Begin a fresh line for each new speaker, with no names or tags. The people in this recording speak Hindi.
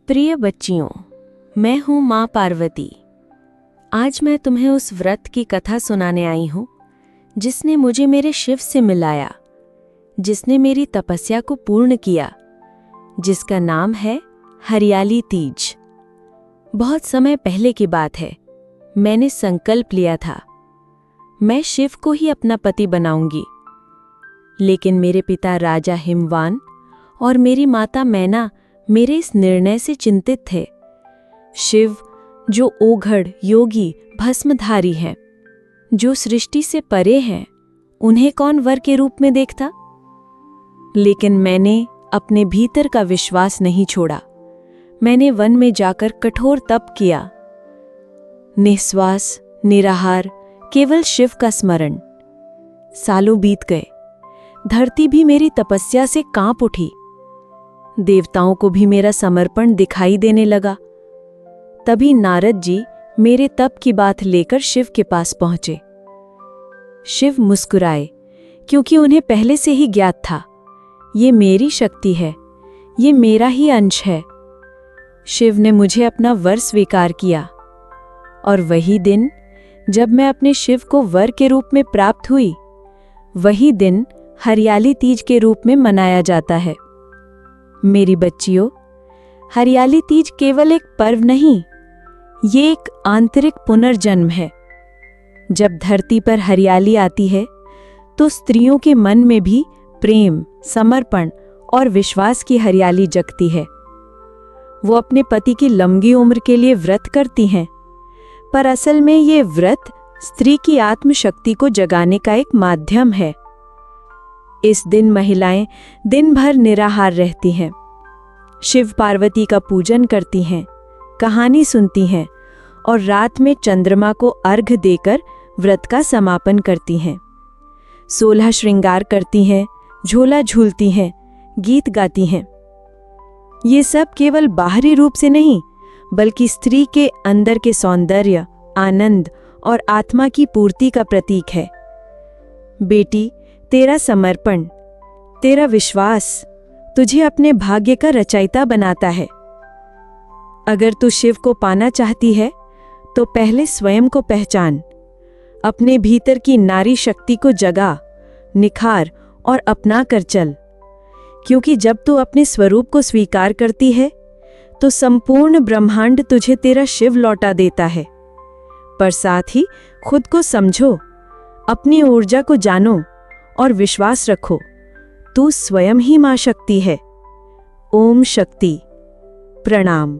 प्रिय बच्चियों, मैं हूँ माँ पार्वती। आज मैं तुम्हें उस व्रत की कथा सुनाने आई हूँ जिसने मुझे मेरे शिव से मिलाया, जिसने मेरी तपस्या को पूर्ण किया, जिसका नाम है हरियाली तीज। बहुत समय पहले की बात है। मैंने संकल्प लिया था, मैं शिव को ही अपना पति बनाऊंगी। लेकिन मेरे पिता राजा हिमवान और मेरी माता मैना मेरे इस निर्णय से चिंतित थे। शिव, जो ओघड़, योगी, भस्मधारी हैं, जो सृष्टि से परे हैं, उन्हें कौन वर के रूप में देखता? लेकिन मैंने अपने भीतर का विश्वास नहीं छोड़ा। मैंने वन में जाकर कठोर तप किया, निःश्वास, निराहार, केवल शिव का स्मरण। सालों बीत गए, धरती भी मेरी तपस्या से कांप उठी। देवताओं को भी मेरा समर्पण दिखाई देने लगा। तभी नारद जी मेरे तप की बात लेकर शिव के पास पहुंचे। शिव मुस्कुराए, क्योंकि उन्हें पहले से ही ज्ञात था, ये मेरी शक्ति है, ये मेरा ही अंश है। शिव ने मुझे अपना वर स्वीकार किया, और वही दिन जब मैं अपने शिव को वर के रूप में प्राप्त हुई, वही दिन हरियाली तीज के रूप में मनाया जाता है। मेरी बच्चियों, हरियाली तीज केवल एक पर्व नहीं, ये एक आंतरिक पुनर्जन्म है। जब धरती पर हरियाली आती है तो स्त्रियों के मन में भी प्रेम, समर्पण और विश्वास की हरियाली जगती है। वो अपने पति की लंबी उम्र के लिए व्रत करती हैं, पर असल में ये व्रत स्त्री की आत्मशक्ति को जगाने का एक माध्यम है। इस दिन महिलाएं दिन भर निराहार रहती हैं, शिव पार्वती का पूजन करती हैं, कहानी सुनती हैं और रात में चंद्रमा को अर्घ्य देकर व्रत का समापन करती हैं। 16 श्रृंगार करती हैं, झूला झूलती हैं, गीत गाती हैं। ये सब केवल बाहरी रूप से नहीं, बल्कि स्त्री के अंदर के सौंदर्य, आनंद और आत्मा की पूर्ति का प्रतीक है। बेटी, तेरा समर्पण, तेरा विश्वास तुझे अपने भाग्य का रचयिता बनाता है। अगर तू शिव को पाना चाहती है तो पहले स्वयं को पहचान, अपने भीतर की नारी शक्ति को जगा, निखार और अपना कर चल। क्योंकि जब तू अपने स्वरूप को स्वीकार करती है तो संपूर्ण ब्रह्मांड तुझे तेरा शिव लौटा देता है। पर साथ ही खुद को समझो, अपनी ऊर्जा को जानो और विश्वास रखो, तू स्वयं ही मां शक्ति है। ओम शक्ति। प्रणाम।